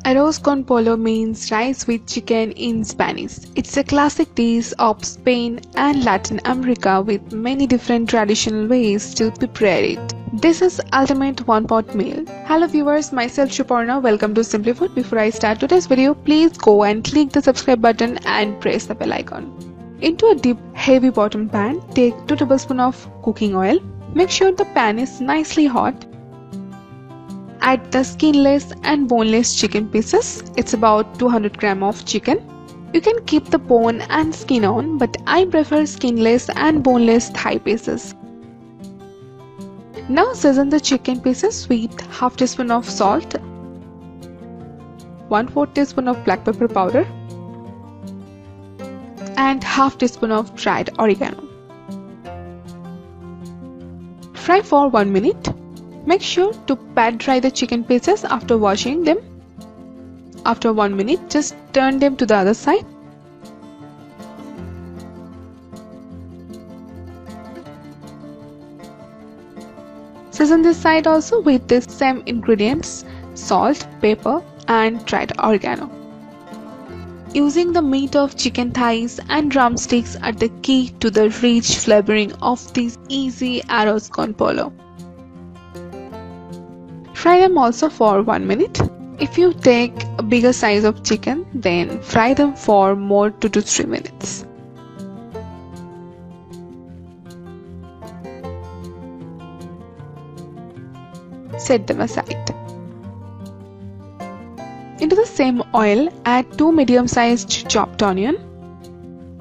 Arroz con pollo means rice with chicken in Spanish. It's a classic dish of Spain and Latin America with many different traditional ways to prepare it. This is ultimate one-pot meal. Hello viewers, myself Shuparna. Welcome to Simply Food. Before I start today's video, please go and click the subscribe button and press the bell icon. Into a deep, heavy bottom pan, take 2 tablespoons of cooking oil. Make sure the pan is nicely hot. Add the skinless and boneless chicken pieces. It's about 200 grams of chicken. You can keep the bone and skin on, but I prefer skinless and boneless thigh pieces. Now season the chicken pieces with half teaspoon of salt, 1/4 teaspoon of black pepper powder, and half teaspoon of dried oregano. Fry for 1 minute. Make sure to pat dry the chicken pieces after washing them. After 1 minute, just turn them to the other side. Season this side also with the same ingredients: salt, pepper, and dried oregano. Using the meat of chicken thighs and drumsticks are the key to the rich flavoring of this easy arroz con pollo. Fry them also for 1 minute. If you take a bigger size of chicken, then fry them for more 2 to 3 minutes. Set them aside. Into the same oil, add 2 medium-sized chopped onion.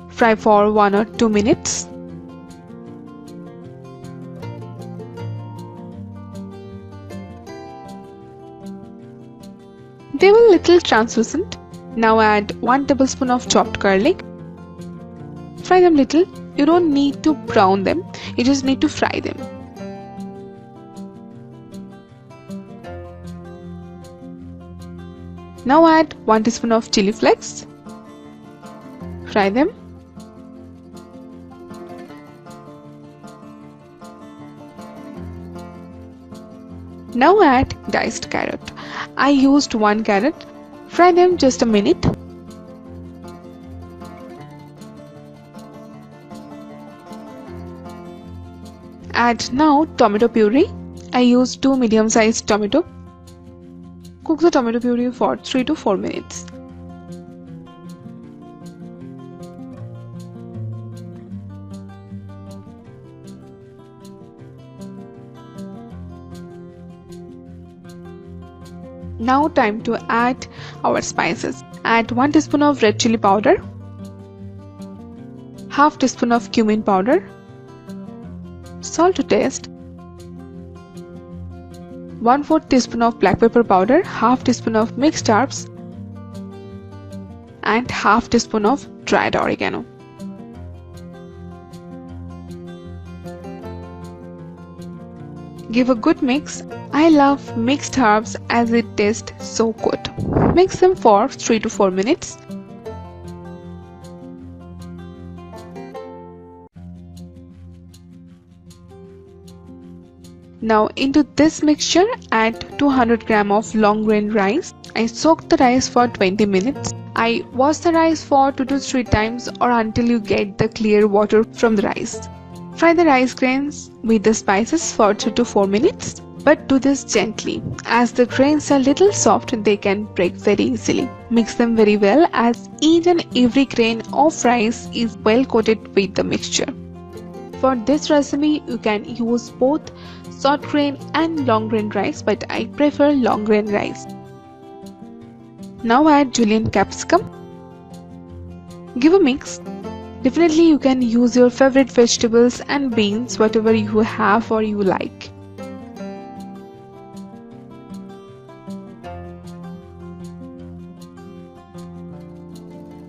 Fry for 1 or 2 minutes. They were little translucent. Now add 1 tablespoon of chopped garlic. Fry them little. You don't need to brown them. You just need to fry them. Now add 1 teaspoon of chilli flakes. Fry them. Now add diced carrot. I used 1 carrot. Fry them just a minute. Add now tomato puree. I used 2 medium-sized tomato. Cook the tomato puree for 3 to 4 minutes. Now time to add our spices. Add 1 teaspoon of red chilli powder, half teaspoon of cumin powder, salt to taste, 1/4 teaspoon of black pepper powder, half teaspoon of mixed herbs, and half teaspoon of dried oregano. Give a good mix. I love mixed herbs as it tastes so good. Mix them for 3 to 4 minutes. Now into this mixture add 200 grams of long grain rice. I soaked the rice for 20 minutes. I wash the rice for 2 to 3 times or until you get the clear water from the rice. Fry the rice grains with the spices for 3 to 4 minutes. But do this gently. As the grains are little soft, they can break very easily. Mix them very well as each and every grain of rice is well coated with the mixture. For this recipe, you can use both short grain and long grain rice, but I prefer long grain rice. Now add julienne capsicum. Give a mix. Definitely you can use your favorite vegetables and beans, whatever you have or you like.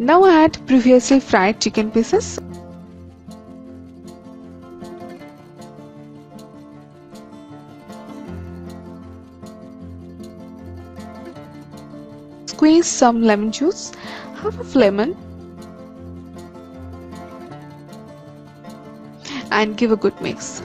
Now add previously fried chicken pieces. Squeeze some lemon juice, half of lemon, and give a good mix.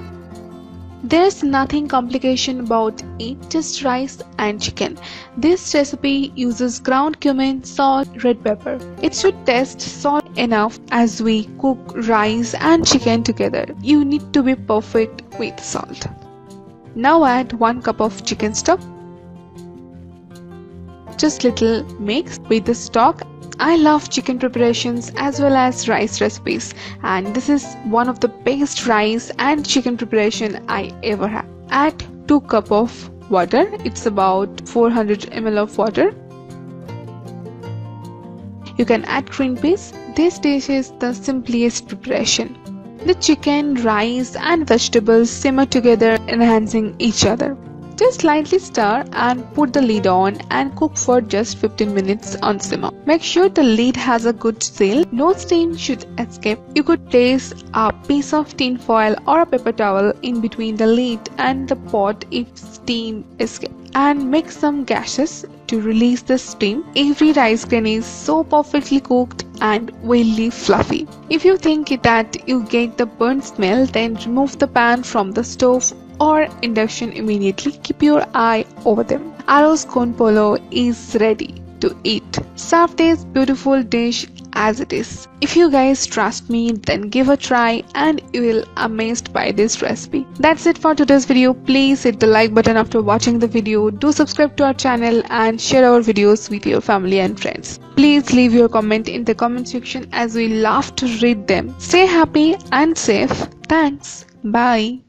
There's nothing complication about it, just rice and chicken. This recipe uses ground cumin, salt, red pepper. It should taste salt enough as we cook rice and chicken together. You need to be perfect with salt. Now add 1 cup of chicken stock. Just little mix with the stock. I love chicken preparations as well as rice recipes, and this is one of the best rice and chicken preparation I ever had. Add 2 cup of water. It's about 400 ml of water. You can add green peas. This dish is the simplest preparation. The chicken, rice and vegetables simmer together, enhancing each other. Just lightly stir and put the lid on and cook for just 15 minutes on simmer. Make sure the lid has a good seal. No steam should escape. You could place a piece of tin foil or a paper towel in between the lid and the pot if steam escapes. And make some gashes to release the steam. Every rice grain is so perfectly cooked and really fluffy. If you think that you get the burnt smell, then remove the pan from the stove or induction immediately. Keep your eye over them. Arroz con pollo is ready to eat. Serve this beautiful dish as it is. If you guys trust me, then give a try and you will amazed by this recipe. That's it for today's video. Please hit the like button after watching the video. Do subscribe to our channel and share our videos with your family and friends. Please leave your comment in the comment section as we love to read them. Stay happy and safe. Thanks. Bye.